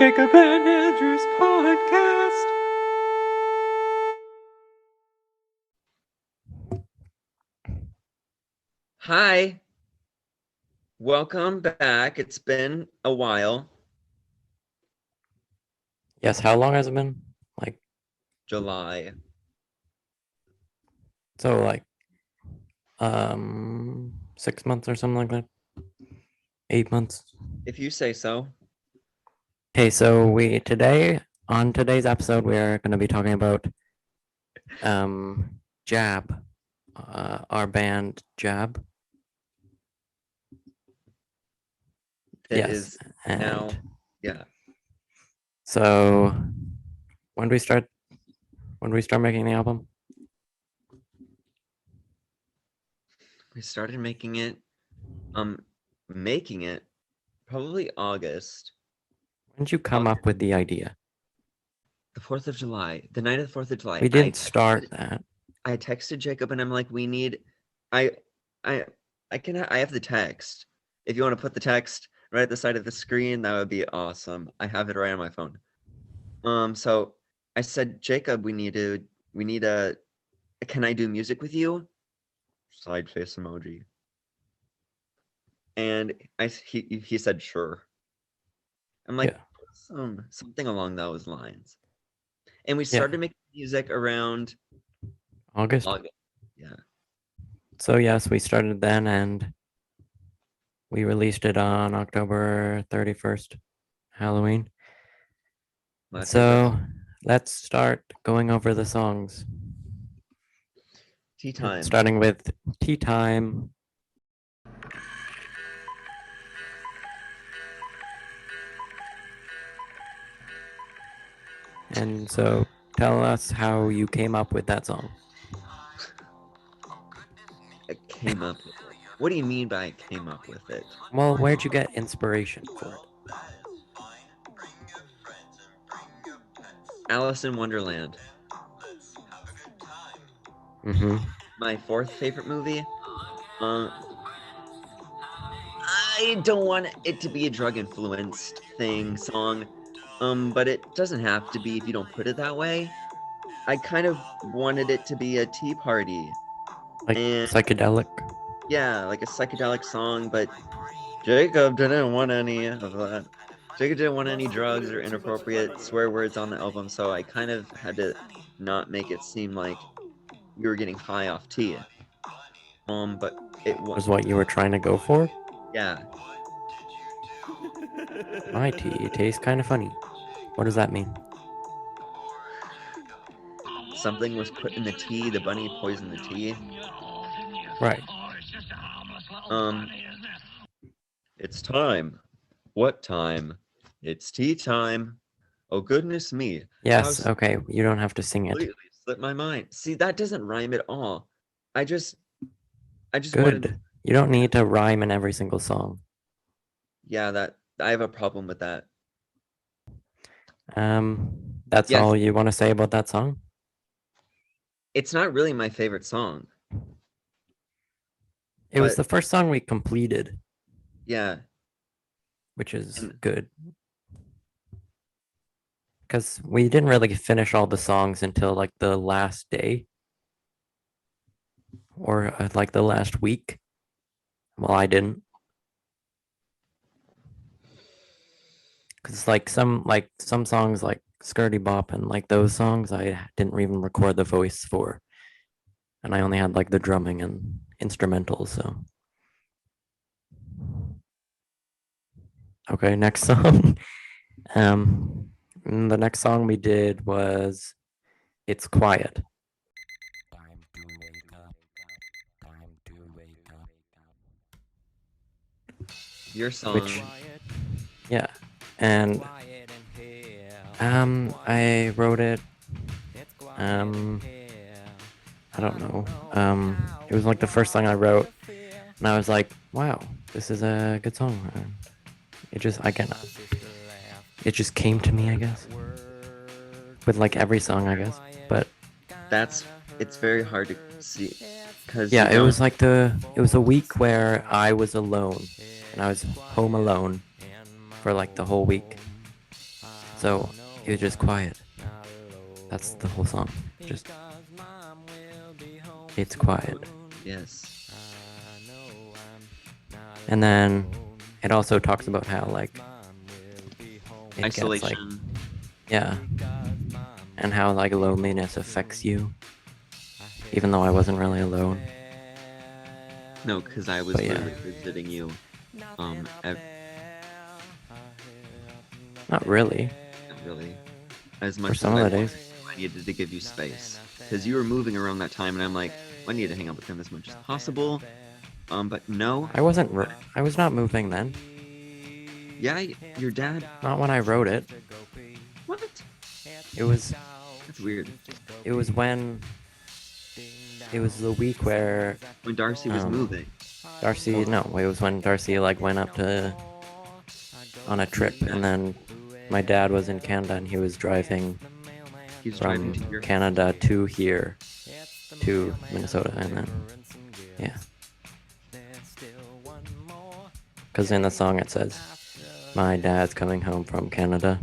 Jakob and Andrew's Podcast. Hi. Welcome back. It's been a while. Yes, how long has it been? Like July. So like 6 months or something like that. 8 months. If you say so. Okay, so on today's episode we are going to be talking about Jab, our band Jab. It is now. Yeah. So when do we start making the album? We started making it probably August. When did you come up with the idea? The 4th of July. The night of the 4th of July. We didn't start that. I texted Jacob and I'm like, we need I have the text. If you want to put the text right at the side of the screen, that would be awesome. I have it right on my phone. So I said, Jacob, we need a can I do music with you? Side face emoji. And he said sure. I'm like, yeah. Something along those lines. And we started making music around August. Yeah. So yes, we started then and we released it on October 31st, Halloween. So let's start going over the songs. Tea Time. Starting with Tea Time. And so tell us how you came up with that song. I came up with it. What do you mean by I came up with it? Well, where'd you get inspiration for it? Alice in Wonderland. Mm-hmm. My fourth favorite movie. I don't want it to be a drug-influenced song, but it doesn't have to be if you don't put it that way. I kind of wanted it to be a tea party. Like psychedelic? Yeah, like a psychedelic song, but Jacob didn't want any of that. Jacob didn't want any drugs or inappropriate swear words on the album, so I kind of had to not make it seem like we were getting high off tea. But it was what you were trying to go for? Yeah. My tea tastes kind of funny. What does that mean? Something was put in the tea. The bunny poisoned the tea. Right. It's time. What time? It's tea time. Oh, goodness me. Yes, okay. You don't have to sing it. Completely slipped my mind. See, that doesn't rhyme at all. I just Good. You don't need to rhyme in every single song. Yeah, I have a problem with that. That's all you want to say about that song? It's not really my favorite song. It was the first song we completed. Yeah. Which is good. Because we didn't really finish all the songs until like the last day. Or like the last week. Well, I didn't. Because like some songs like Skurrudy Bop and like those songs I didn't even record the voice for. And I only had like the drumming and instrumentals, so. Okay, next song. The next song we did was It's Quiet. Time to wake up. Time to wake up. Your song. Yeah. And I wrote it. I don't know. It was like the first song I wrote, and I was like, "Wow, this is a good song." It just came to me, I guess, with like every song, I guess. But it's very hard to see, because it was like it was a week where I was alone, and I was home alone for like the whole week. So it was just quiet. That's the whole song. Just it's quiet. Yes. And then it also talks about how like it Isolation. gets like yeah, and how like loneliness affects you, even though I wasn't really alone. No, because I was But yeah. literally visiting you. Not really. Not really. As For much some as of the I days. wanted to, I needed to give you space. Because you were moving around that time, and I'm like, I need to hang out with him as much as possible. But no. I was not moving then. Yeah, your dad. Not when I wrote it. What? It was That's weird. it was when it was the week where When Darcy was moving. Darcy no, it was when Darcy like went up to on a trip, and then my dad was in Canada and he was driving He was driving from to your. Canada to here to Minnesota, and then yeah. Because in the song it says, "My dad's coming home from Canada."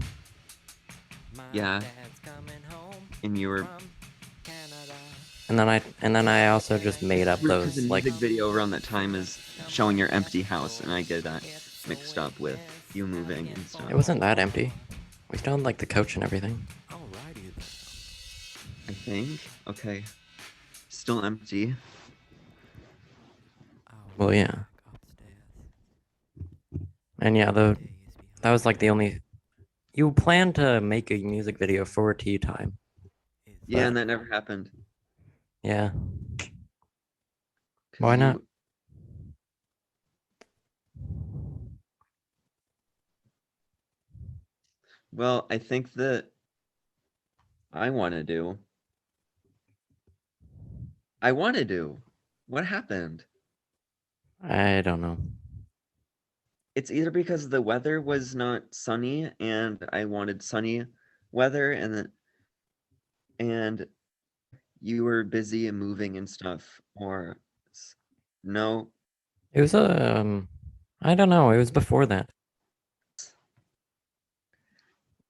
Yeah. And you were. And then I also just made up Because those the like music video around that time is showing your empty house, and I get that mixed up with you moving and stuff. it wasn't that empty. We still had like the couch and everything. I think. Okay. Still empty. Well, yeah. And yeah, that was like the only. You planned to make a music video for Tea Time. Yeah, But- and that never happened. Yeah. 'Cause Why not? Well, I think that I want to do. What happened? I don't know. It's either because the weather was not sunny and I wanted sunny weather, and you were busy and moving and stuff, or no. It was I don't know. It was before that.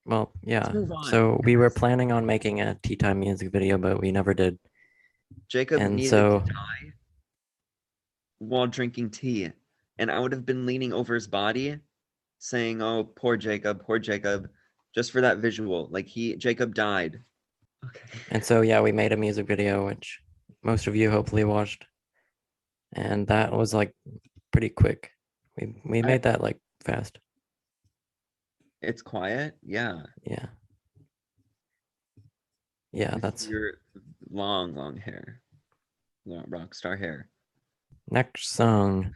Well, yeah. move on, So we were guys. planning on making a Tea Time music video, but we never did. Jacob And needed so to die while drinking tea, and I would have been leaning over his body saying, "Oh, poor Jacob, just for that visual. Like Jacob died." Okay. and so yeah, we made a music video, which most of you hopefully watched, and that was like pretty quick. We made that like fast. It's quiet. Yeah. Yeah. Yeah, With that's your long hair. Rock star hair. next song.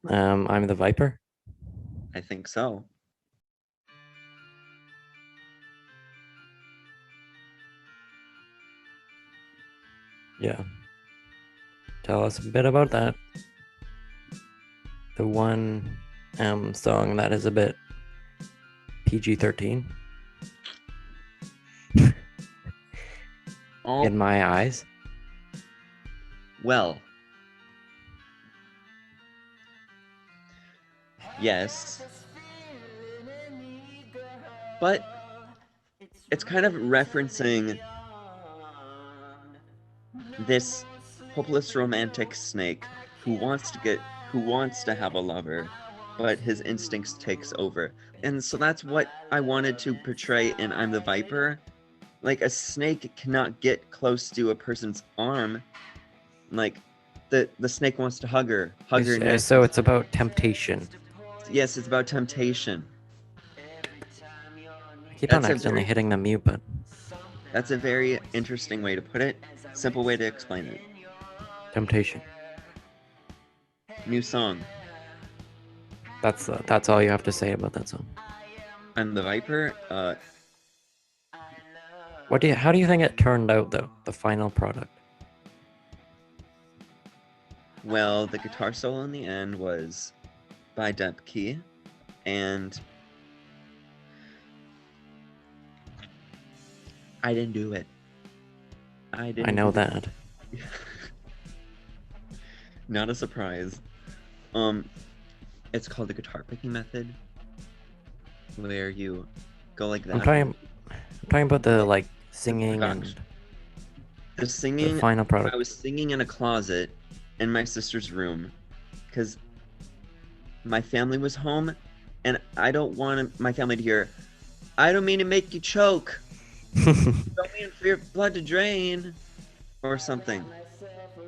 I'm the Viper. I think so. Yeah. Tell us a bit about that. The one song that is a bit PG-13 Oh, in my eyes. well. Yes. But it's kind of referencing this hopeless romantic snake who wants to have a lover, but his instincts takes over. And so that's what I wanted to portray in I'm the Viper. Like, a snake cannot get close to a person's arm. Like, the snake wants to hug her neck. So it's about temptation. Yes, it's about temptation. I keep on That's a accidentally very- hitting the mute button. That's a very interesting way to put it. Simple way to explain it. Temptation. New song. That's all you have to say about that song. I'm the Viper. How do you think it turned out though? The final product. Well, the guitar solo in the end was by Dep Key, and I didn't do it. I know that. Not a surprise. It's called the guitar picking method. where you go like that. I'm talking about the like singing production. and The the singing. final product. I was singing in a closet in my sister's room because my family was home, and I don't want my family to hear. I don't mean to make you choke. Don't mean for your blood to drain, or something.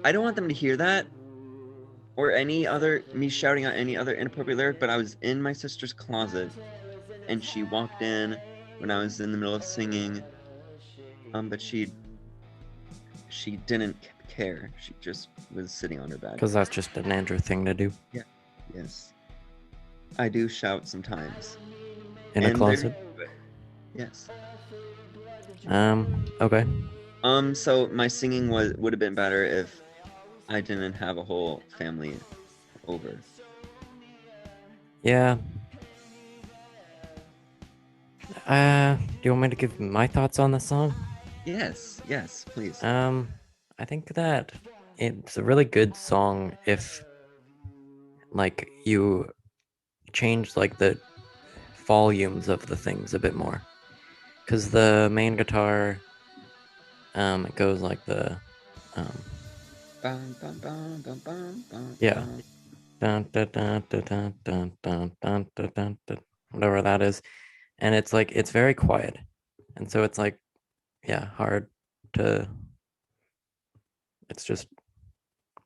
I don't want them to hear that, or me shouting out any other inappropriate lyric. But I was in my sister's closet, and she walked in when I was in the middle of singing. But she didn't care. She just was sitting on her bed. Because that's just an Andrew thing to do Yes, I do shout sometimes. in a And closet. Yes. Okay. So my singing would have been better if I didn't have a whole family over. Yeah. Do you want me to give my thoughts on the song? Yes, please. I think that it's a really good song if like you change like the volumes of the things a bit more. Cause the main guitar, it goes like the Bum, bum, bum, bum, bum, bum, yeah. bum. Dun, dun, dun, dun, dun, dun, dun, dun, dun, dun, dun, whatever that is. And it's like it's very quiet. And so it's like, yeah, hard to it's just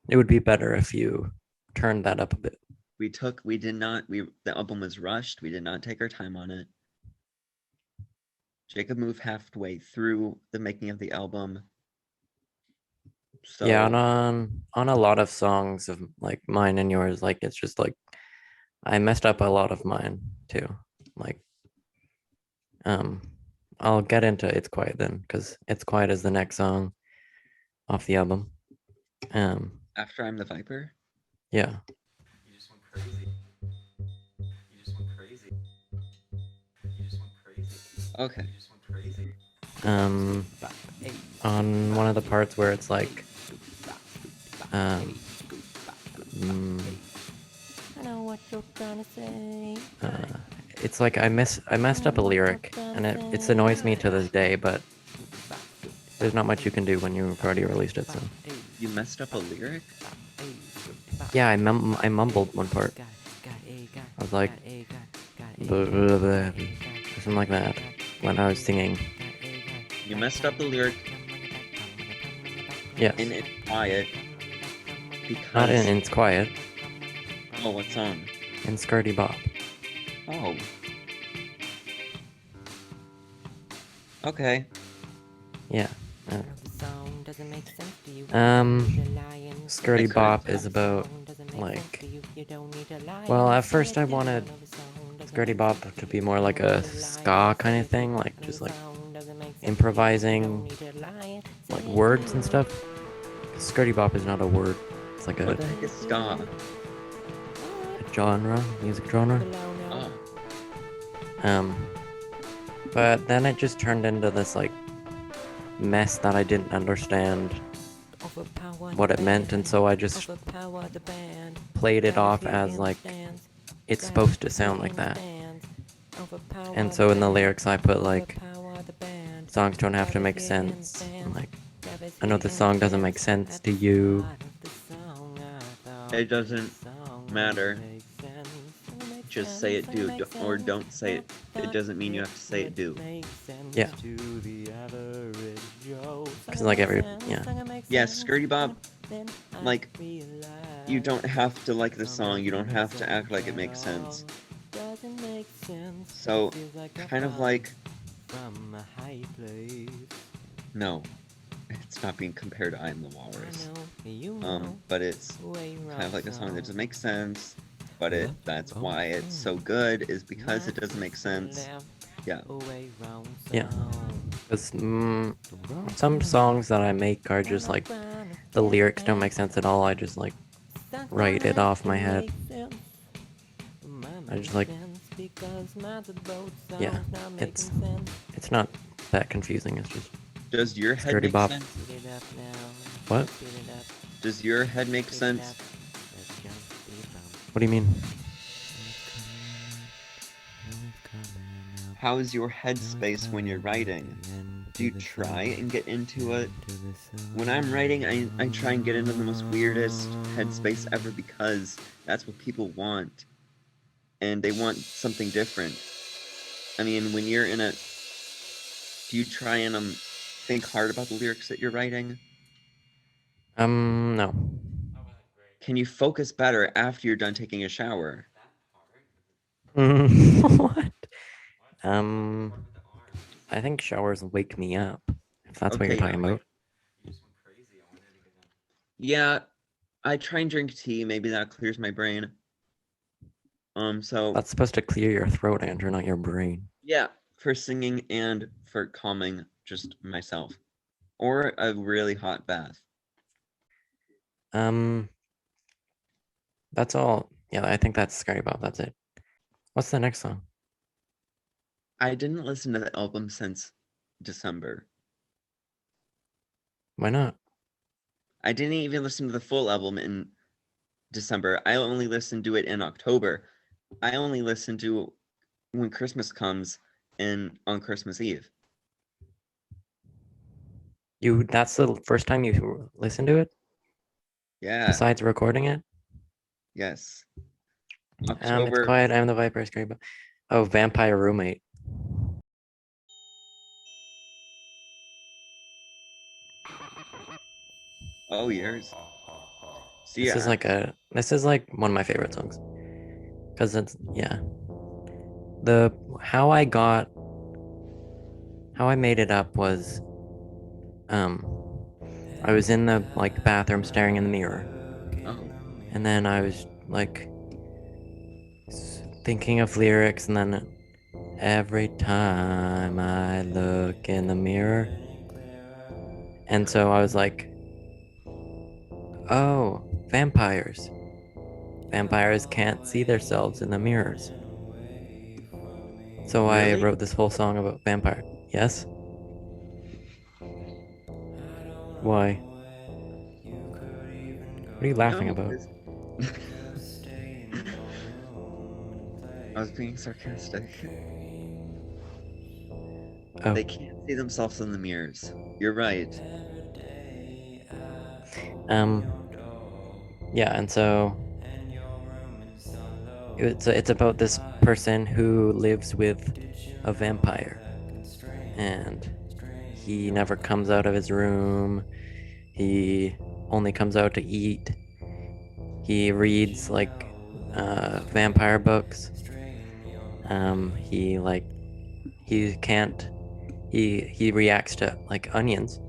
it would be better if you turned that up a bit. The album was rushed. We did not take our time on it. Jacob moved halfway through the making of the album. So Yeah, and on a lot of songs of like mine and yours, like it's just like I messed up a lot of mine too. Like I'll get into It's Quiet then, because It's Quiet is the next song off the album. After I'm the Viper. Yeah. You just went crazy. You just went crazy. You just went crazy. Okay. You just went crazy. On one of the parts where it's like I know what you're gonna say. it's like I messed up a lyric, and it annoys me to this day, but there's not much you can do when you've already released it. So You messed up a lyric? yeah, I mumbled one part. I was like blah, blah, blah, something like that when I was singing. You messed up the lyric Yes, in It's Quiet because not in It's Quiet, Oh, what song? in Skurrudy Bop. Oh. Okay. Yeah. Skurrudy Skurrudy Bop is about like, well, at first I wanted Skurrudy Bop to be more like a ska kind of thing, like just like improvising like words and stuff. Skurrudy Bop is not a word, it's like What a the heck is ska? genre, music genre. Oh. But then it just turned into this like mess that I didn't understand what it meant, and so I just played it off as like it's supposed to sound like that. And so in the lyrics I put like songs don't have to make sense. And, like, I know the song doesn't make sense to you. It doesn't matter. Just say it do, or don't say it. It doesn't mean you have to say it do. Yeah. Cause like yeah. Yeah, Skurrudy Bop, like, you don't have to like the song. You don't have to act like it makes sense. So, kind of like, no, it's not being compared to I Am the Walrus. But it's kind of like a song that doesn't make sense. But that's why it's so good, is because it doesn't make sense. Yeah. Yeah. Cause some songs that I make are just like the lyrics don't make sense at all. I just like write it off my head. I just like, yeah, it's not that confusing. It's just Does your head Skurrudy make Bop. sense? What? Does your head make sense? What do you mean? how's your headspace when you're writing? Do you try and get into it? When I'm writing, I try and get into the most weirdest headspace ever because that's what people want. And they want something different. I mean, when you're in a... Do you try and think hard about the lyrics that you're writing? No. Can you focus better after you're done taking a shower? What? I think showers wake me up. If that's what you're Okay, talking about. Yeah, I try and drink tea. Maybe that clears my brain. So That's supposed to clear your throat, Andrew, not your brain. yeah, for singing and for calming just myself, or a really hot bath. That's all. Yeah, I think that's Skurrudy Bop. That's it. What's the next song? I didn't listen to the album since December. Why not? I didn't even listen to the full album in December. I only listened to it in October. I only listened to when Christmas comes and on Christmas Eve. That's the first time you listened to it? Yeah. Besides recording it? Yes. It's October. quiet. I'm the Viper. Skurrudy Bop. Oh, Vampire Roommate. Oh, yours. See, This is like one of my favorite songs. Cause it's how I made it up was I was in the like bathroom staring in the mirror. Oh. And then I was like thinking of lyrics, and then every time I look in the mirror. And so I was like, oh, vampires. Vampires can't see themselves in the mirrors. So I Really? wrote this whole song about vampire. Yes? Why? What are you laughing No, about? 'cause- I was being sarcastic. Oh, They can't see themselves in the mirrors. You're right. yeah, and so it's about this person who lives with a vampire, and he never comes out of his room. He only comes out to eat. He reads like vampire books. He reacts to like onions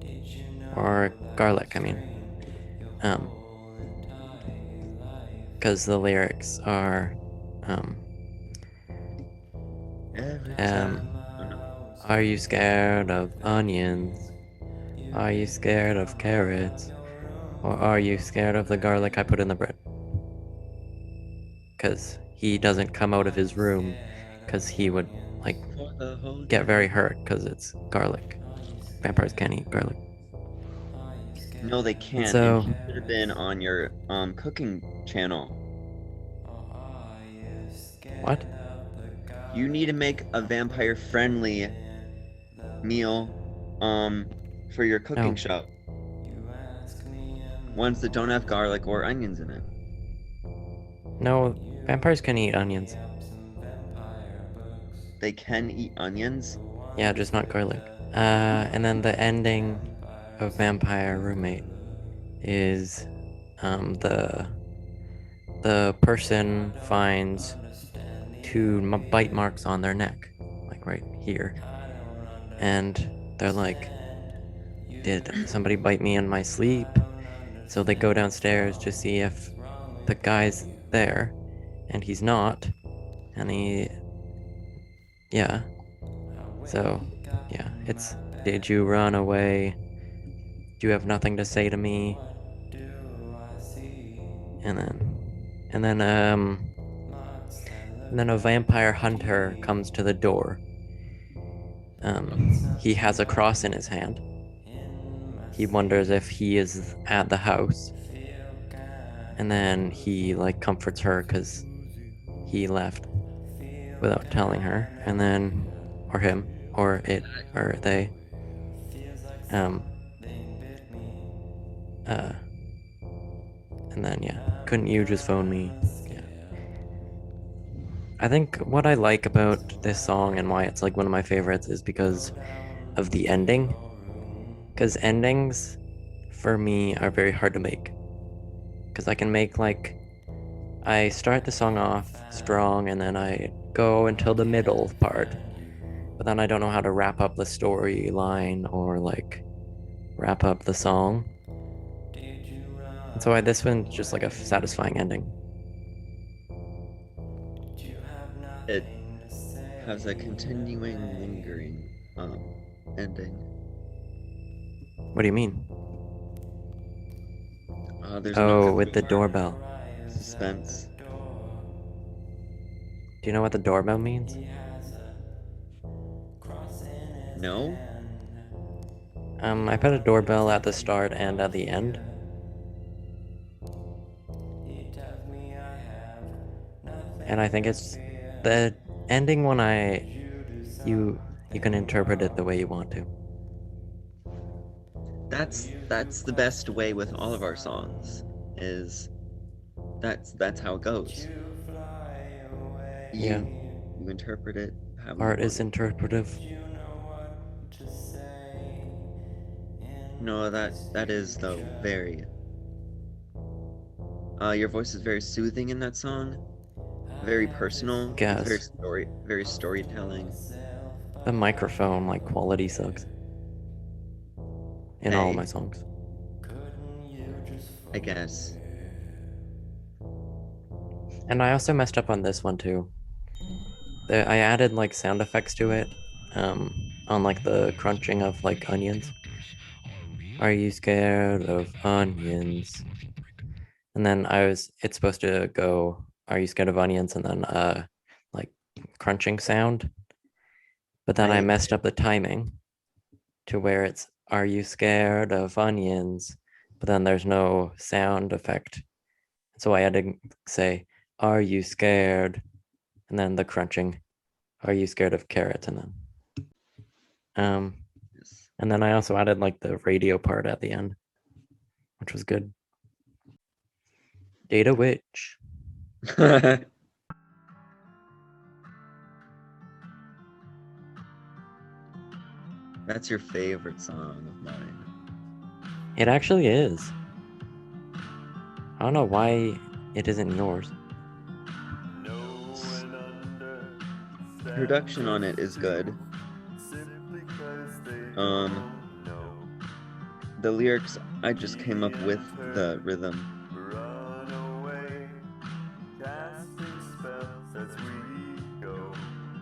or garlic. I mean, because the lyrics are, Every time. Oh, no. are you scared of onions? Are you scared of carrots? Or are you scared of the garlic I put in the bread? Because he doesn't come out of his room because he would like For the whole get day. very hurt because it's garlic. Vampires can't eat garlic. No, they can't. so- And he should have been on your cooking channel. What? You need to make a vampire friendly meal for your cooking No. show. Ones that don't have garlic or onions in it. No, vampires can eat onions. They can eat onions. Yeah, just not garlic. And then the ending of Vampire Roommate is the person finds two bite marks on their neck, like right here, and they're like, did somebody bite me in my sleep? So they go downstairs to see if the guy's there, and he's not, and so it's, did you run away? Do you have nothing to say to me? And then a vampire hunter comes to the door. He has a cross in his hand. He wonders if he is at the house. And then he like comforts her because he left without telling her. And then, or him, or it, or they. And then yeah, couldn't you just phone me? Yeah. I think what I like about this song and why it's like one of my favorites is because of the ending. Because endings for me are very hard to make. Because I can make like, I start the song off strong and then I go until the middle part, but then I don't know how to wrap up the storyline or like wrap up the song. And so this one's just like a satisfying ending. It has a continuing, lingering ending. What do you mean? There's Oh, no with the doorbell. suspense. Do you know what the doorbell means? No? I put a doorbell at the start and at the end. And I think it's the ending when you can interpret it the way you want to. That's the best way with all of our songs. Is that's how it goes. Yeah. You interpret it how Art you is want. interpretive. No, that is though very. Your voice is very soothing in that song. Very personal. It's Guess. very storytelling. The microphone like quality sucks. In all Hey. my songs. I guess. And I also messed up on this one too. I added like sound effects to it. On like the crunching of like onions. Are you scared of onions? And then it's supposed to go, are you scared of onions? And then like crunching sound. But then I messed up the timing to where it's, are you scared of onions? But then there's no sound effect. So I had to say, are you scared? And then the crunching, are you scared of carrots? And then, Yes. and then I also added like the radio part at the end, which was good. Data Witch. That's your favorite song of mine. It actually is. I don't know why it isn't yours. Production on it is good. The lyrics, I just came up with the rhythm.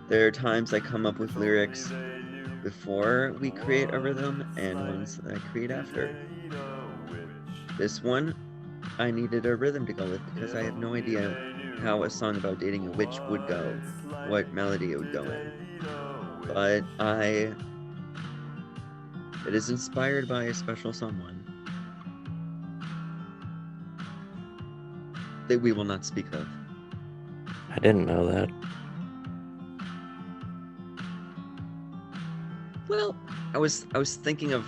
There are times I come up with lyrics before we create a rhythm and ones that I create after. This one, I needed a rhythm to go with because I have no idea how a song about dating a witch would go, what melody it would go in. But it is inspired by a special someone that we will not speak of. I didn't know that. Well, I was thinking of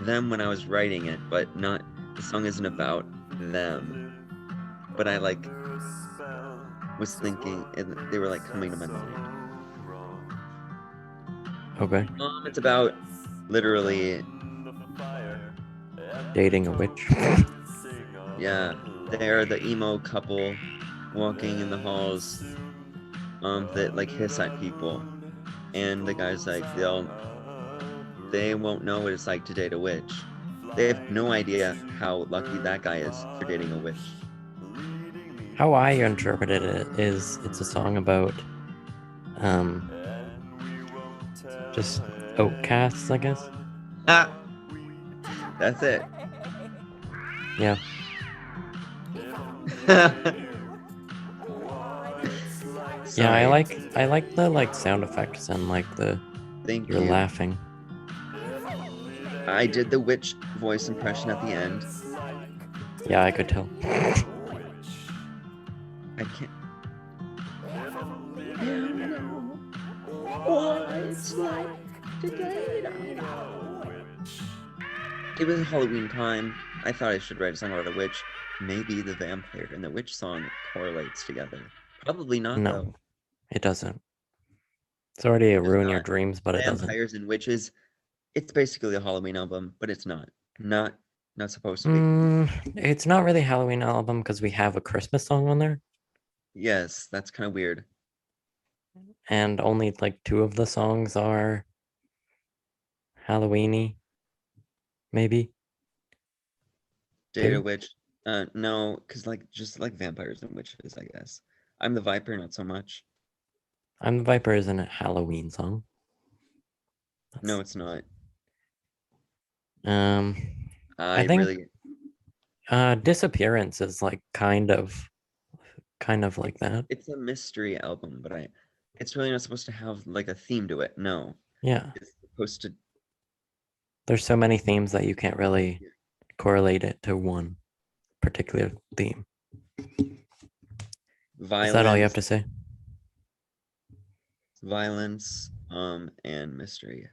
them when I was writing it, but not, the song isn't about them. But I like was thinking, and they were like coming to my mind. Okay. It's about literally, Dating a witch. yeah, they're the emo couple walking in the halls that like hiss at people, and the guy's like, they won't know what it's like to date a witch. They have no idea how lucky that guy is for dating a witch. How I interpreted it is it's a song about just outcasts, I guess. Ah, that's it. Yeah. Yeah, I like the like sound effects and like the Thank you're you. laughing. I did the witch voice impression at the end. Yeah, I could tell. I can't. What? it's like today. It was Halloween time. I thought I should write a song about a witch. Maybe the vampire and the witch song correlates together. Probably not, though. No, it doesn't. It's already It does ruin your not. dreams, but it doesn't. Vampires and witches. It's basically a Halloween album, but it's not. Not supposed to be. It's not really a Halloween album because we have a Christmas song on there, Yes, that's kind of weird. and only like 2 of the songs are Halloweeny, maybe. Data Two? witch. No, because just like vampires and witches, I guess. I'm the Viper, not so much. I'm the Viper isn't a Halloween song. No, it's not. I think really. Disappearance is like kind of like that. It's a mystery album, but it's really not supposed to have like a theme to it. No, Yeah, it's supposed to. there's so many themes that you can't really correlate it to one particular theme. Violence. Is that all you have to say? Violence, and mystery.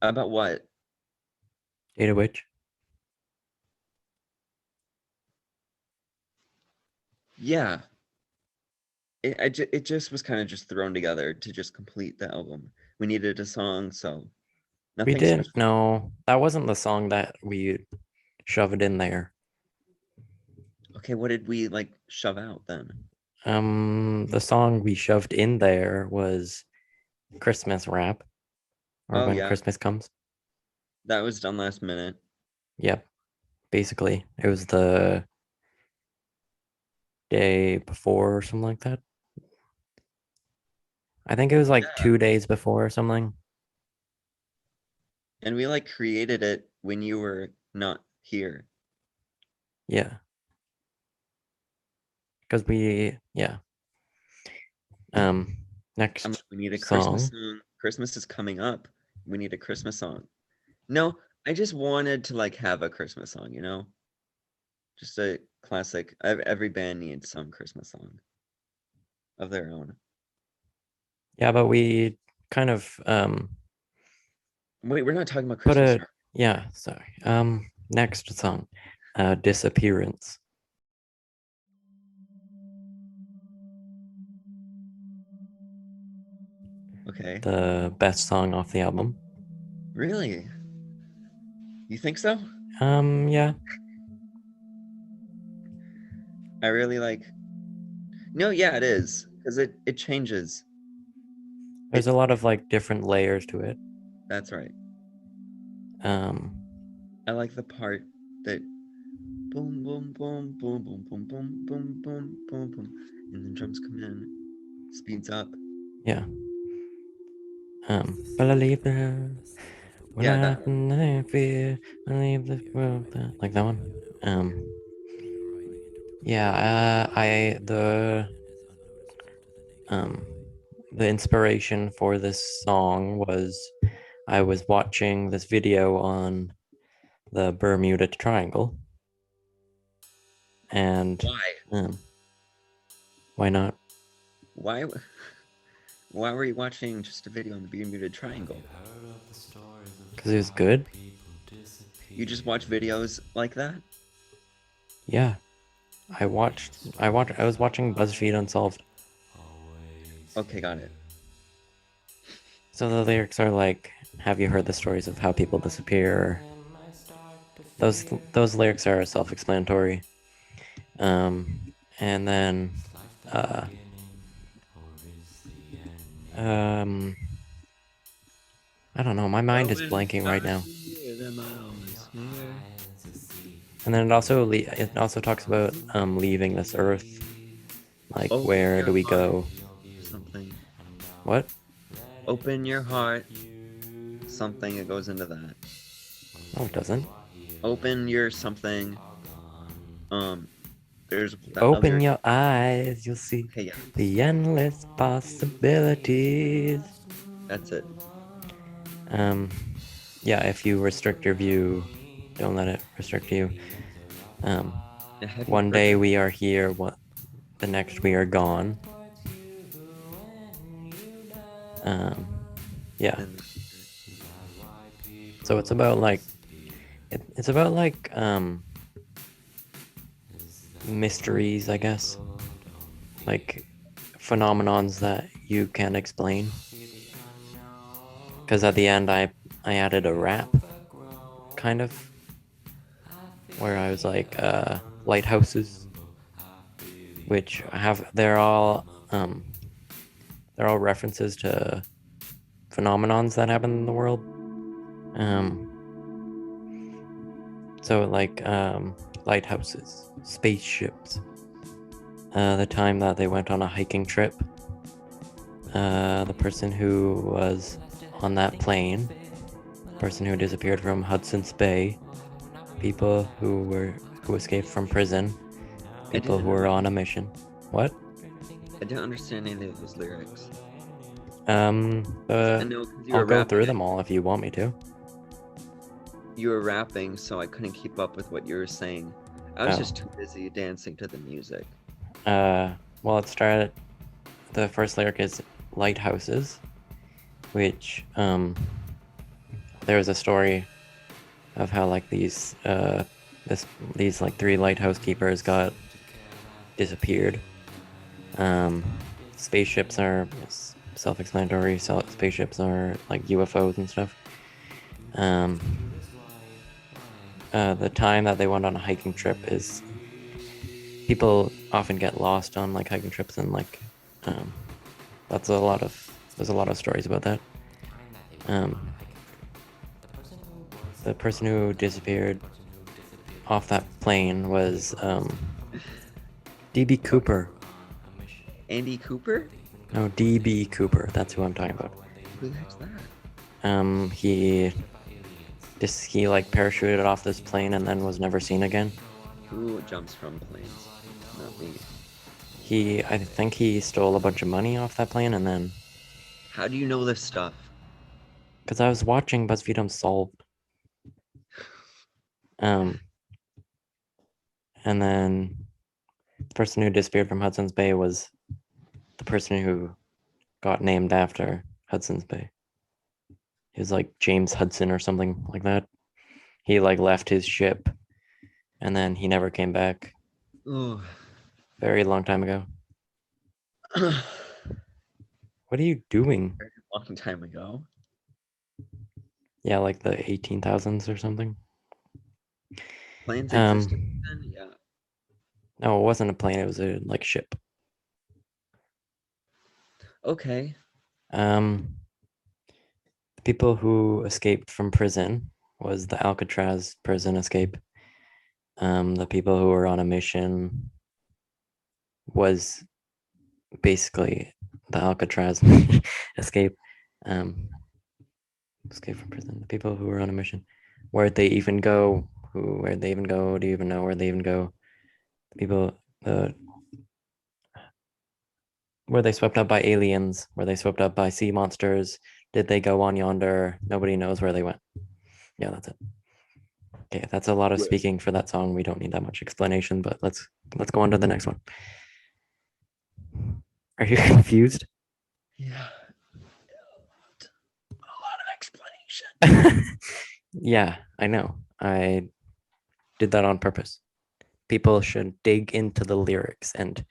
About what? Data Witch? Yeah. It just was kind of just thrown together to just complete the album. We needed a song, so We nothing didn't. special. No, that wasn't the song that we shoved in there. Okay, what did we like shove out then? The song we shoved in there was Christmas Rap, or Oh, When yeah. Christmas Comes. That was done last minute. Yep, basically it was the day before or something like that. I think it was like 2 days before or something. And we like created it when you were not here. Yeah, because next We need a song. Christmas song. Christmas is coming up. We need a Christmas song. No, I just wanted to like have a Christmas song, you know? Just a classic. Every band needs some Christmas song of their own. Yeah, but we kind of Wait, we're not talking about put Christmas. a yeah, sorry. Next song, Disappearance. Okay. The best song off the album. Really? You think so? Yeah. I really like. No, yeah, it is because it changes. There's a lot of like different layers to it. That's right. I like the part that boom boom boom boom boom boom boom boom boom boom boom, and then drums come in, speeds up. Yeah. But I leave the Yeah, I fear, I leave the world like that one. Yeah. The inspiration for this song was I was watching this video on the Bermuda Triangle. And why? Why not? Why were you watching just a video on the Bermuda Triangle? Because it was good. You just watch videos like that? Yeah. I was watching BuzzFeed Unsolved. Okay, got it. So the lyrics are like, have you heard the stories of how people disappear? Those lyrics are self-explanatory. And then I don't know, my mind is blanking right now. And then it also talks about leaving this earth. Like, where do we go? Something. What? Open your heart. Something that goes into that. No, it doesn't. Open your something. There's Open your eyes, you'll see Okay, yeah. the endless possibilities. That's it. Yeah, if you restrict your view, don't let it restrict you. One day we are here, the next we are gone. Yeah. And So it's about like it's about like mysteries, I guess, like phenomenons that you can't explain. Because at the end, I added a rap, kind of, where I was like lighthouses, which they're all references to phenomenons that happen in the world. So like lighthouses, spaceships. The time that they went on a hiking trip, the person who was on that plane, person who disappeared from Hudson's Bay, people who escaped from prison, people didn't who were know. on a mission. What? I didn't understand any of those lyrics. I know, 'cause you I'll were go rapping through it. them all if you want me to. You were rapping, so I couldn't keep up with what you were saying. I was Oh. just too busy dancing to the music. Well, it started. The first lyric is lighthouses, which there was a story of how like these like 3 lighthouse keepers got disappeared. Spaceships are self-explanatory. Spaceships are like UFOs and stuff. The time that they went on a hiking trip is people often get lost on like hiking trips, and like there's a lot of stories about that. The person who disappeared off that plane was DB Cooper. Andy Cooper? No, DB Cooper. That's who I'm talking about. Who the heck's that? He like parachuted off this plane and then was never seen again. Who jumps from planes? Not me. I think he stole a bunch of money off that plane, and then How do you know this stuff? because I was watching BuzzFeed Unsolved. And then the person who disappeared from Hudson's Bay was the person who got named after Hudson's Bay. He was like James Hudson or something like that. He like left his ship and then he never came back. Oh. Very long time ago. What are you doing? Very long time ago. Yeah, like the 18,000s or something. Planes existed then? Yeah. No, it wasn't a plane. It was a like ship. Okay. The people who escaped from prison was the Alcatraz prison escape. The people who were on a mission was basically the Alcatraz escape. Escape from prison. The people who were on a mission. Where'd they even go? Where'd they even go? Do you even know where they even go? The people were they swept up by aliens? Were they swept up by sea monsters? Did they go on yonder? Nobody knows where they went. Yeah, that's it. Okay, that's a lot of speaking for that song. We don't need that much explanation, but let's go on to the next one. Are you confused? Yeah. A lot of explanation. Yeah, I know. I did that on purpose. People should dig into the lyrics and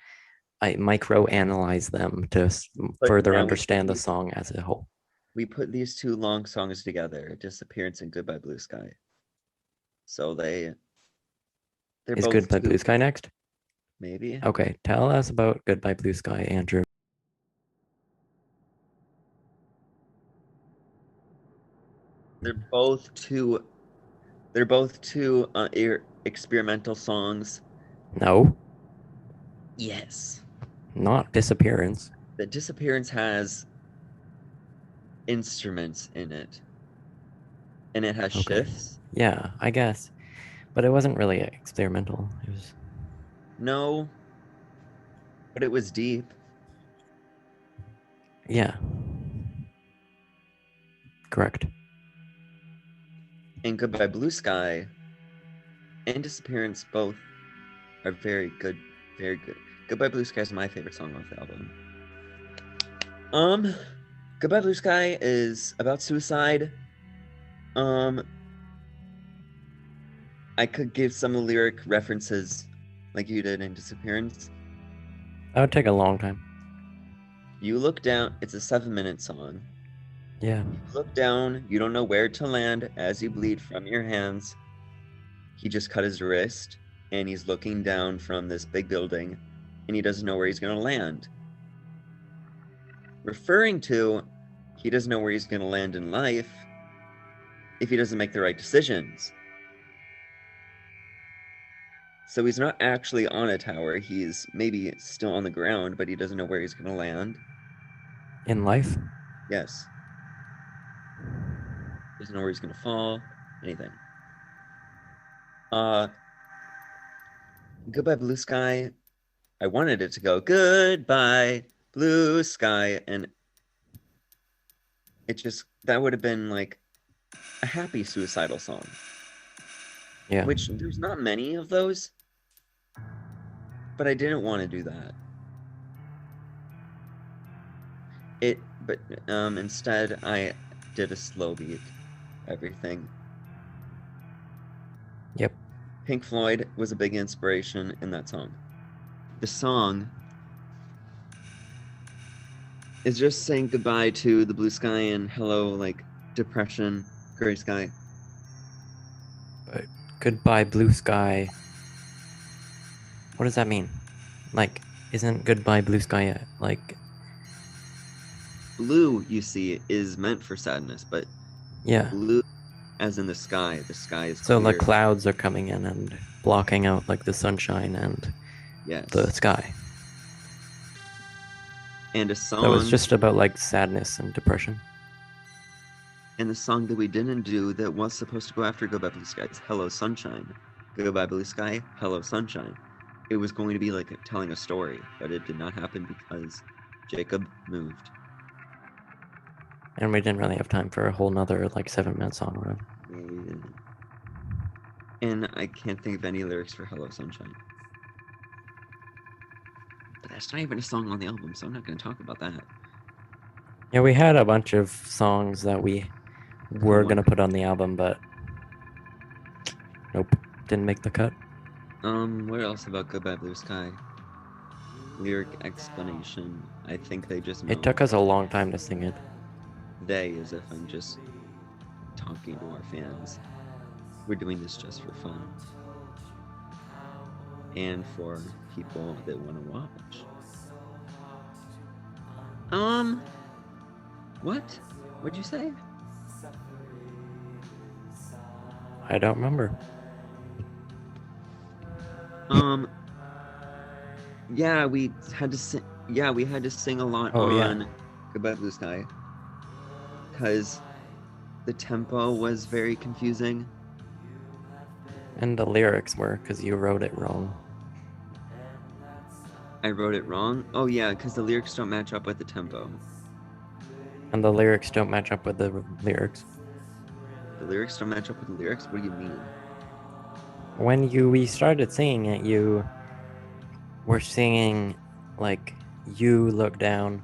I micro-analyze them to further understand the song as a whole. We put these 2 long songs together, Disappearance and Goodbye Blue Sky. So they're Is both Goodbye 2, Blue Sky next? maybe. Okay, tell us about Goodbye Blue Sky, Andrew. They're both two experimental songs. No, Yes. not Disappearance. The Disappearance has instruments in it. And it has shifts. Yeah, I guess. But it wasn't really experimental. It was. No. But it was deep. Yeah. Correct. And Goodbye Blue Sky and Disappearance both are very good. Very good. Goodbye Blue Sky is my favorite song off the album. Goodbye Blue Sky is about suicide. I could give some lyric references like you did in Disappearance. That would take a long time. You look down, it's a 7-minute song. Yeah. You look down, you don't know where to land as you bleed from your hands. He just cut his wrist and he's looking down from this big building and he doesn't know where he's going to land. Referring to, he doesn't know where he's going to land in life if he doesn't make the right decisions. So he's not actually on a tower. He's maybe still on the ground, but he doesn't know where he's going to land. In life? Yes. Doesn't know where he's going to fall. Anything. Goodbye Blue Sky. I wanted it to go goodbye Blue Sky, and it just, that would have been like a happy suicidal song. Yeah. Which there's not many of those, but I didn't want to do that. But instead I did a slow beat everything. Yep. Pink Floyd was a big inspiration in that song. The song is just saying goodbye to the blue sky and hello, like, depression, gray sky. But goodbye blue sky. What does that mean? Like, isn't goodbye blue sky like? Blue, you see, is meant for sadness, but Yeah. blue as in the sky is So the clear. clouds are coming in and blocking out like the sunshine and Yes. the sky. And a song, So it's just about like sadness and depression. and the song that we didn't do that was supposed to go after Goodbye Blue Sky is Hello Sunshine. Goodbye Blue Sky, Hello Sunshine. It was going to be like telling a story, but it did not happen because Jacob moved. And we didn't really have time for a whole nother like 7-minute song or whatever. Yeah, we didn't. And I can't think of any lyrics for Hello Sunshine. But that's not even a song on the album, so I'm not going to talk about that. Yeah, we had a bunch of songs that we were Come on. gonna put on the album, but nope, didn't make the cut. What else about Goodbye Blue Sky? Lyric explanation. I think they just know. It took us a long time to sing it. They, as if I'm just talking to our fans. We're doing this just for fun. And for people that want to watch. What? What'd you say? I don't remember. Yeah, we had to sing. Yeah, we had to sing a lot Oh, yeah. on Goodbye Blue Sky, because the tempo was very confusing. And the lyrics were, because you wrote it wrong. I wrote it wrong. Oh yeah, because the lyrics don't match up with the tempo. And the lyrics don't match up with the lyrics. The lyrics don't match up with the lyrics. What do you mean? When we started singing it, you were singing like, you look down,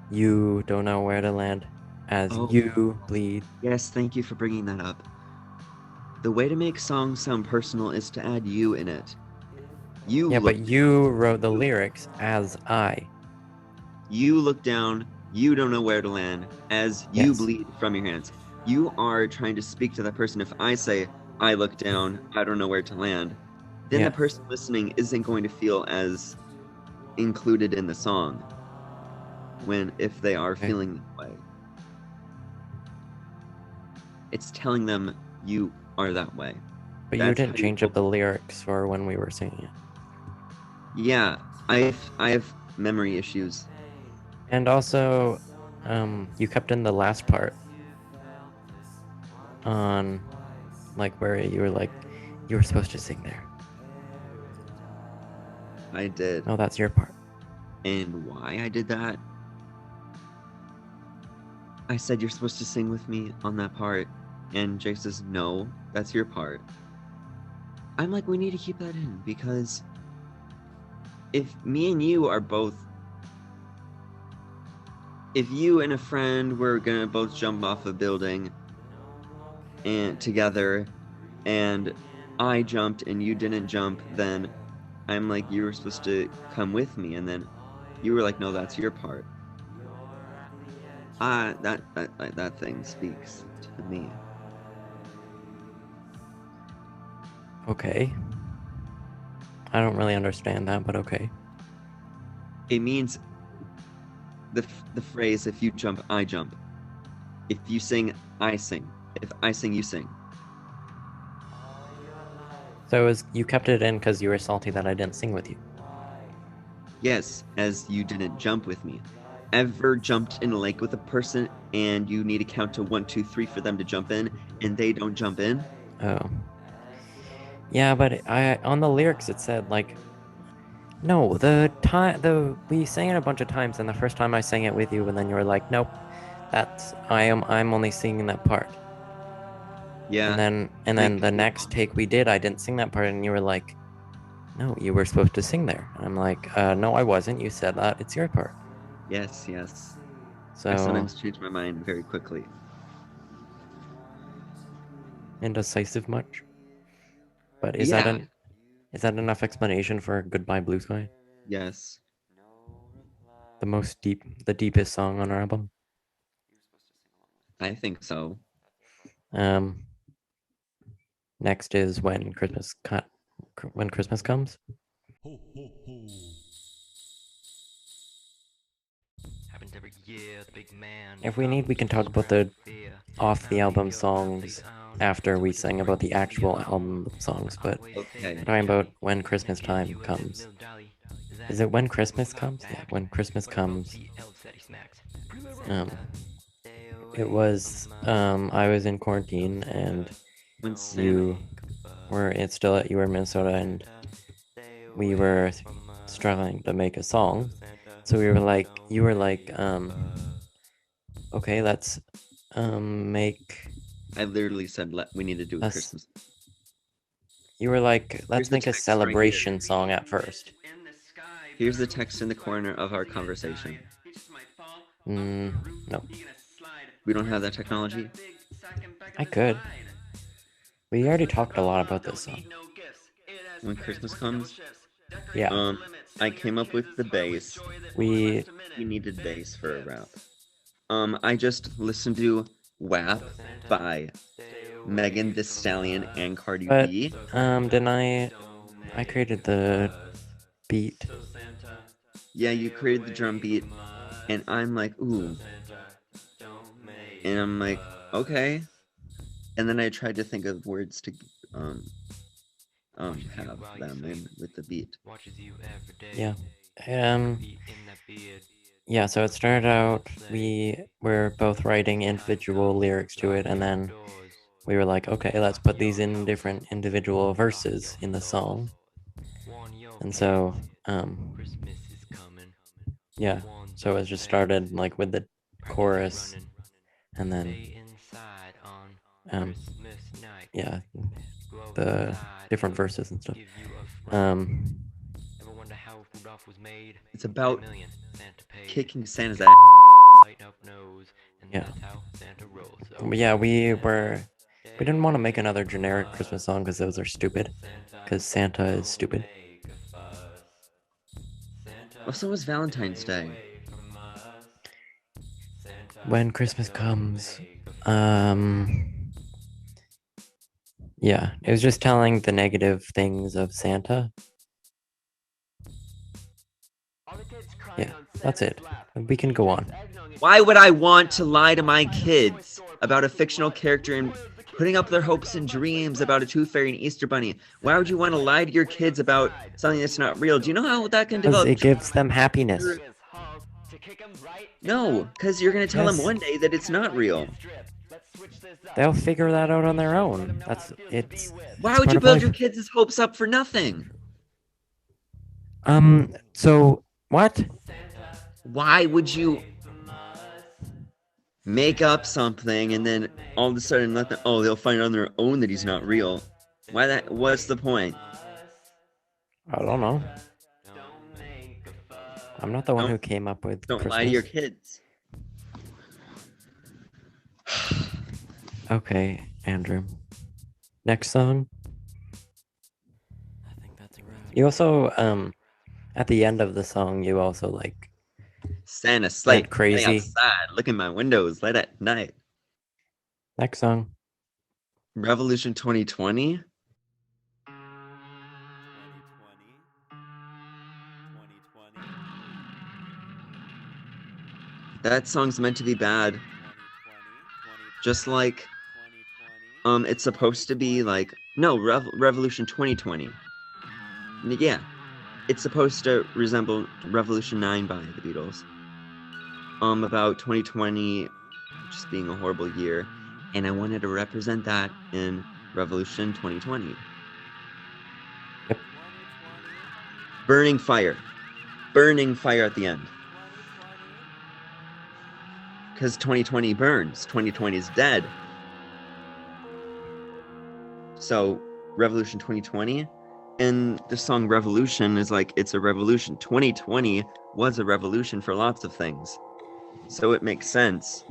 you don't know where to land, as Oh. you bleed. Yes, thank you for bringing that up. The way to make songs sound personal is to add you in it. You Yeah, look, but you wrote the lyrics as I. you look down, you don't know where to land, as you Yes. bleed from your hands. You are trying to speak to that person. If I say, I look down, I don't know where to land, then Yeah. the person listening isn't going to feel as included in the song if they are Okay. feeling that way. It's telling them you are that way. But you That's didn't how you change up the lyrics for when we were singing it. Yeah, I have memory issues. And also, you kept in the last part on, like, where you were like, you were supposed to sing there. I did. Oh, that's your part. And why I did that? I said you're supposed to sing with me on that part, and Jake says, no, that's your part. I'm like, we need to keep that in, because if me and you are both, if you and a friend were gonna both jump off a building and together, and I jumped and you didn't jump, then I'm like, you were supposed to come with me, and then you were like, no, that's your part. That thing speaks to me. Okay. I don't really understand that, but okay. It means the phrase, if you jump, I jump. If you sing, I sing. If I sing, you sing. So you kept it in because you were salty that I didn't sing with you. Yes, as you didn't jump with me. Ever jumped in a lake with a person and you need to count to 1, 2, 3 for them to jump in, and they don't jump in? Oh. Yeah, but on the lyrics it said like, no, we sang it a bunch of times, and the first time I sang it with you, and then you were like, nope, I'm only singing that part. Yeah. And then the next take we did, I didn't sing that part, and you were like, no, you were supposed to sing there. And I'm like, no, I wasn't. You said that. It's your part. Yes, yes. So I sometimes change my mind very quickly. indecisive much. But is Yeah. that enough explanation for Goodbye Blue Sky? Yes. The deepest song on our album. I think so. Next is When Christmas Comes. If we need, we can talk about the off the album songs after we sing about the actual album songs, but Okay. we're talking about When Christmas Time Comes. Is it When Christmas Comes? Yeah, When Christmas Comes. It was I was in quarantine, and When you were you were in Minnesota, and we were struggling to make a song. So you were like, okay, let's make. I literally said we need to do Us- Christmas. You were like, Here's let's the make a text right here. celebration song at first. Here's the text in the corner of our conversation. No, We don't have that technology. I could. We already talked a lot about this song. When Christmas comes, Yeah, I came up with the bass. we needed bass for a rap. I just listened to WAP by Megan Thee Stallion and Cardi But B. didn't I created the beat. Yeah, you created the drum beat, and I'm like, ooh. And I'm like, okay. And then I tried to think of words to have them in with the beat. Yeah. Yeah, so it started out, we were both writing individual lyrics to it, and then we were like, okay, let's put these in different individual verses in the song. And so, yeah, so it just started like with the chorus, and then, yeah, the different verses and stuff. It's about kicking Santa's ass. Yeah. But yeah, we didn't want to make another generic Christmas song because those are stupid. Because Santa is stupid. Also, was Valentine's Day. When Christmas comes, yeah, it was just telling the negative things of Santa. Yeah, that's it. We can go on. Why would I want to lie to my kids about a fictional character and putting up their hopes and dreams about a tooth fairy and Easter bunny? Why would you want to lie to your kids about something that's not real? Do you know how that can Because develop? it gives them happiness. No, because you're going to tell them Yes. one day that it's not real. They'll figure that out on their own. It's Why it's would part you of build life. your kids' hopes up for nothing? So what? Why would you make up something and then all of a sudden let them, they'll find on their own that he's not real? What's the point? I don't know. I'm not the one who came up with Don't Christmas. lie to your kids. Okay, Andrew. Next song. I think that's a wrap. You also at the end of the song you also like Santa sleigh, crazy. getting outside, look in my windows late at night. next song. Revolution 2020. 2020. That song's meant to be bad. Just like it's supposed to be like no Revolution 2020. Yeah, it's supposed to resemble Revolution 9 by the Beatles. About 2020 just being a horrible year, and I wanted to represent that in Revolution 2020. Yep. Burning fire at the end. Because 2020 burns. 2020 is dead. So Revolution 2020, and the song Revolution is like, it's a revolution. 2020 was a revolution for lots of things. So it makes sense.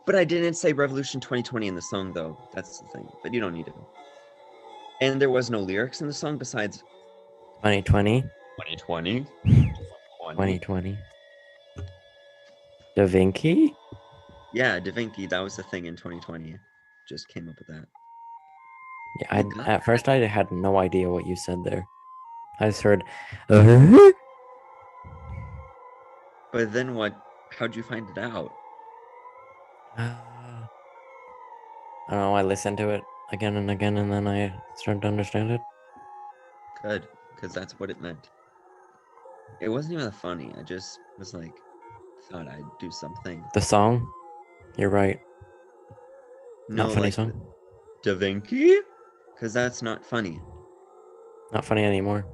But I didn't say Revolution 2020 in the song, though. That's the thing. But you don't need to. And there was no lyrics in the song besides 2020. 2020. 2020. Da Vinci? Yeah, Da Vinci, that was the thing in 2020. Just came up with that. Yeah, You got at first I had no idea what you said there. I just heard But then what? How'd you find it out? I don't know, I listened to it again and again and then I started to understand it. Good, because that's what it meant. It wasn't even that funny. I just was like, thought I'd do something. The song? You're right. No, Not funny like song. Da Vinci? Because that's not funny. Not funny anymore.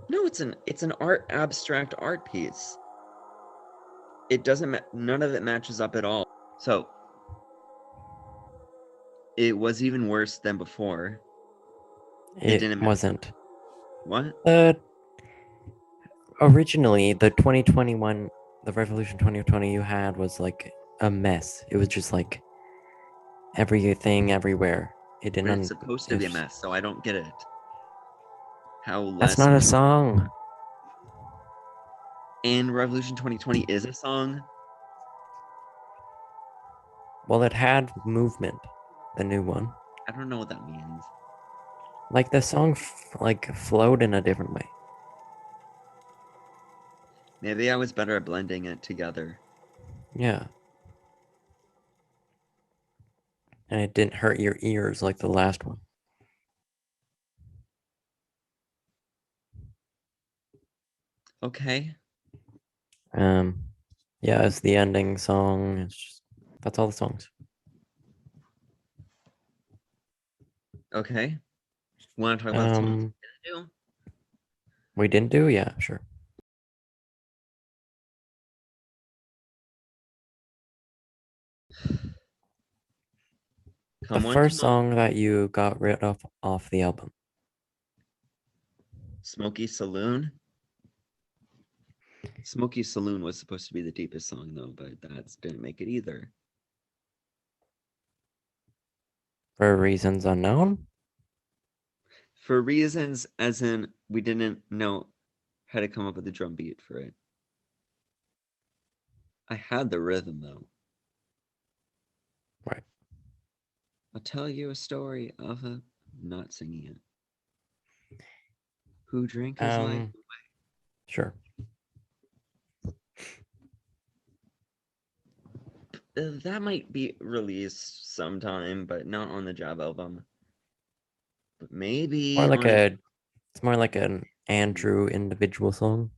No, it's an abstract art piece. It doesn't none of it matches up at all. So it was even worse than before. It didn't match wasn't. What? Originally, the 2021, the Revolution 2020 you had was like a mess. It was just like everything everywhere. It But didn't. it's supposed to be a mess, so I don't get it. How less That's not a song. and Revolution 2020 is a song. Well, it had movement, the new one. I don't know what that means. Like the song, flowed in a different way. Maybe I was better at blending it together. Yeah. And it didn't hurt your ears like the last one. Okay. Yeah, it's the ending song. That's all the songs. Okay. Want to talk about songs? We didn't do? Yeah, sure. The first song that you got rid of off the album. Smoky Saloon. Smoky Saloon was supposed to be the deepest song though, but that didn't make it either. For reasons unknown? For reasons as in we didn't know how to come up with a drum beat for it. I had the rhythm though. Right. I'll tell you a story of a not singing it. Who drank his life? Sure. That might be released sometime, but not on the Job album. But maybe It's more like an Andrew individual song.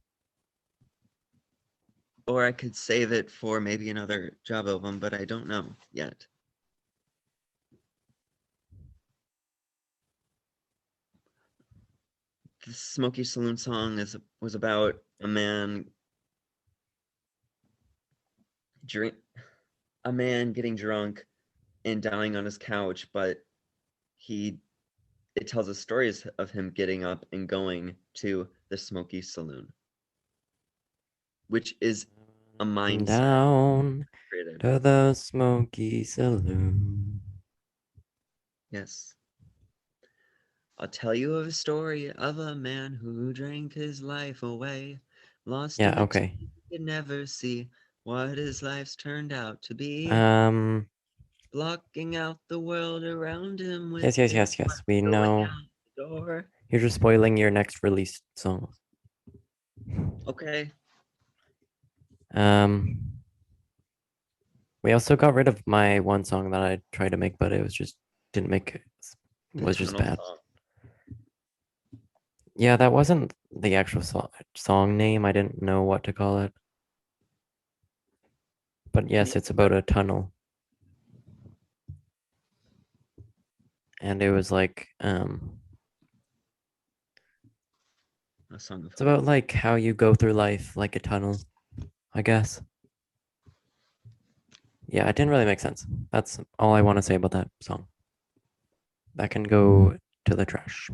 Or I could save it for maybe another Job album, but I don't know yet. The Smoky Saloon song was about a man getting drunk and dying on his couch, but it tells the stories of him getting up and going to the Smoky Saloon. which is a mindset Down created. to the smoky saloon. Yes. I'll tell you of a story of a man who drank his life away, lost in Yeah, the okay. tea, could never see what his life's turned out to be, blocking out the world around him with yes. his We going know. out the door. You're just spoiling your next released song. Okay. We also got rid of my one song that I tried to make, but it was just didn't make it. Was just Tunnel bad. song. Yeah, that wasn't the actual song name. I didn't know what to call it. But yes, it's about a tunnel. And it was like, A song of it's about like how you go through life like a tunnel, I guess. Yeah, it didn't really make sense. That's all I want to say about that song. That can go to the trash.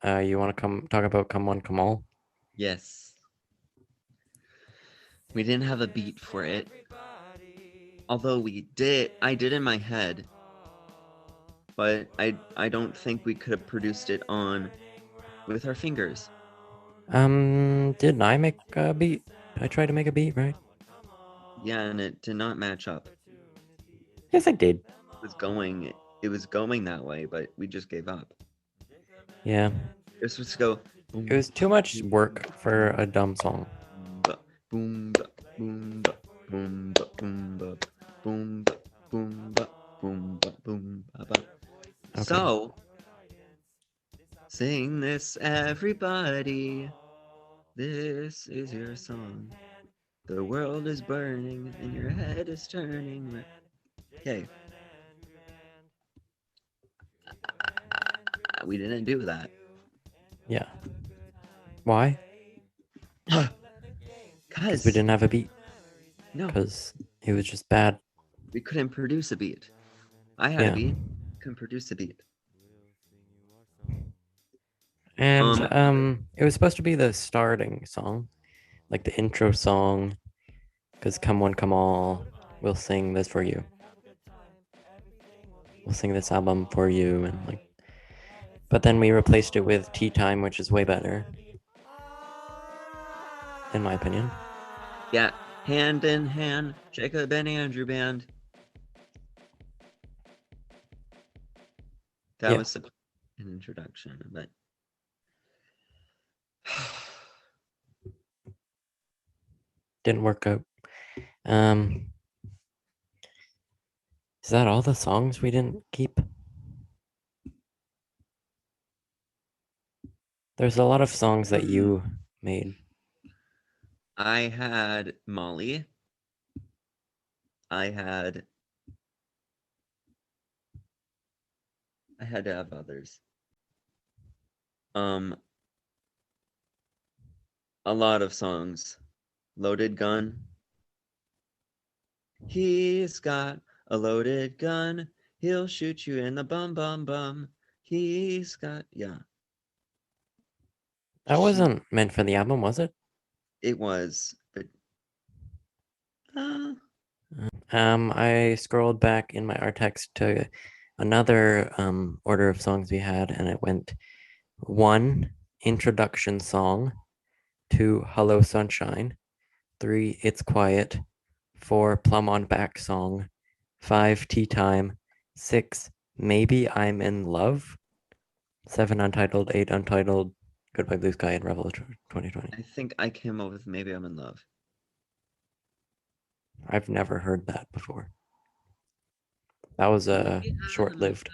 You want to talk about Come One, Come All? Yes. We didn't have a beat for it. Although I did in my head. But I don't think we could have produced it with our fingers. Didn't I make a beat? I tried to make a beat, right? Yeah, and it did not match up. Yes, I did. It was going that way, but we just gave up. Yeah. It was supposed to go boom. It was too much work for a dumb song. Boom, boom, boom, boom, boom, boom, boom, boom, Okay. So, sing this, everybody. This is your song. The world is burning and your head is turning. Okay. We didn't do that. Yeah. Why? Because we didn't have a beat. No, Because it was just bad. we couldn't produce a beat. I had a beat. Couldn't produce a beat. And it was supposed to be the starting song, like the intro song. Because Come One, Come All, we'll sing this for you. We'll sing this album for you, and like. But then we replaced it with Tea Time, which is way better, in my opinion. Yeah, hand in hand, Jakob and Andrew band. That was an introduction, but didn't work out. Is that all the songs we didn't keep? There's a lot of songs that you made. I had Molly. I had to have others. A lot of songs. Loaded Gun. He's got a loaded gun. He'll shoot you in the bum bum bum. He's got That wasn't meant for the album, was it? It was, but I scrolled back in my art text to another order of songs we had, and it went 1, introduction song, 2, Hello Sunshine, 3, It's Quiet, 4, Plum on Back song, 5, Tea Time, 6, Maybe I'm in Love, 7, Untitled, 8, Untitled, Goodbye Blue Sky, and Revel 2020. I think I came up with Maybe I'm in Love. I've never heard that before. That was short-lived.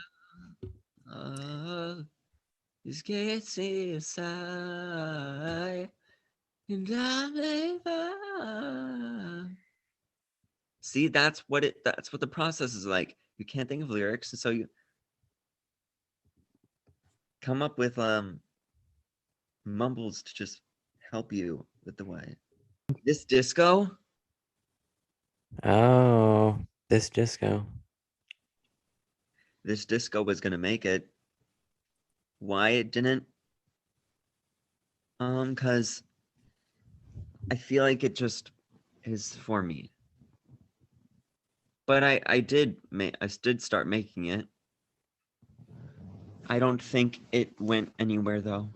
This gets aside, and see, that's what the process is like. You can't think of lyrics, and so you come up with mumbles to just help you with the way. This disco. Oh, this disco. This disco was gonna make it. why it didn't. Because I feel like it just is for me. But I did start making it. I don't think it went anywhere though.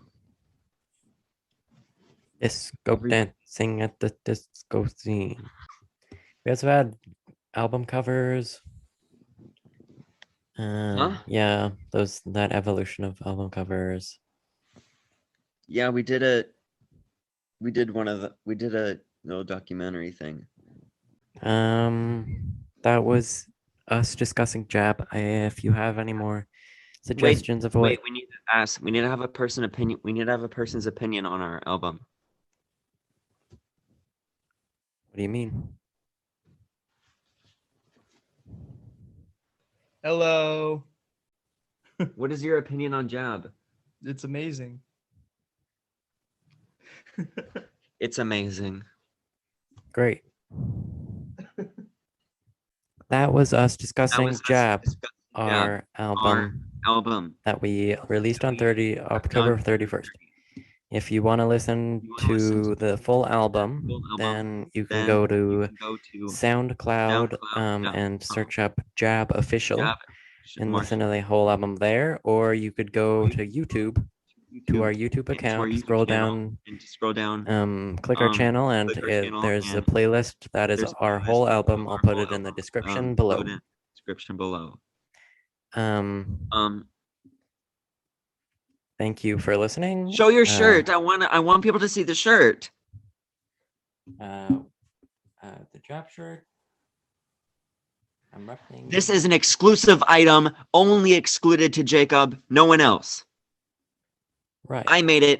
Disco dancing at the disco scene. We also had album covers. Yeah, that evolution of album covers. Yeah, we did a little documentary thing. That was us discussing Jab. If you have any more suggestions of what, Wait, we need to have a person's opinion on our album. what do you mean? Hello. What is your opinion on Jab? It's amazing. It's amazing. Great. That was us discussing Jab, our album that we released on October 31st. If you want to listen to the full album, then you can go to SoundCloud and search up Jab Official and listen to the whole album there, or you could go to YouTube, to our YouTube account, scroll down, click our channel, and there's a playlist that is our whole album. I'll put it in the description below. Thank you for listening. Show your shirt. I want people to see the shirt. The Jab shirt. I'm repping. This is an exclusive item, only excluded to Jacob, no one else. Right. I made it.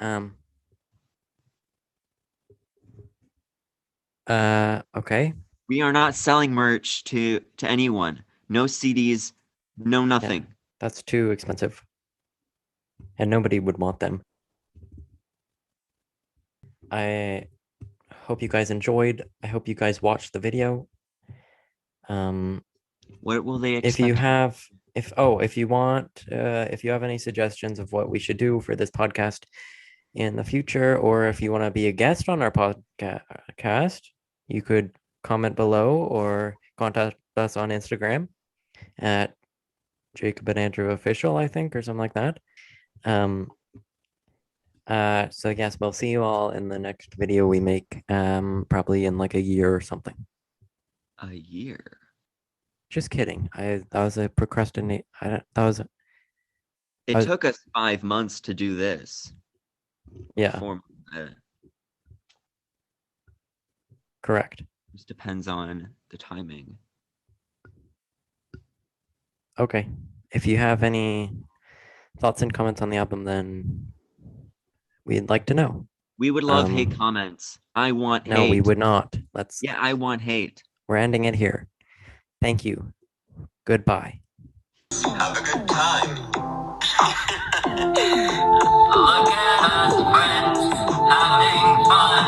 Okay. We are not selling merch to anyone. No CDs, no nothing. Yeah, that's too expensive. And nobody would want them. I hope you guys enjoyed. I hope you guys watched the video. What will they expect? If you have any suggestions of what we should do for this podcast in the future, or if you want to be a guest on our podcast, you could comment below or contact us on Instagram at Jakob and Andrew Official, I think, or something like that. So yes, we'll see you all in the next video we make, probably in like a year or something. A year? Just kidding. That was a procrastinate. It took us 5 months to do this. Yeah. Correct. Just depends on the timing. Okay. If you have any thoughts and comments on the album, then we'd like to know. We would love hate comments. I want hate. No, we would not. Yeah, I want hate. We're ending it here. Thank you. Goodbye. Have a good time. Look at us, friends, having fun.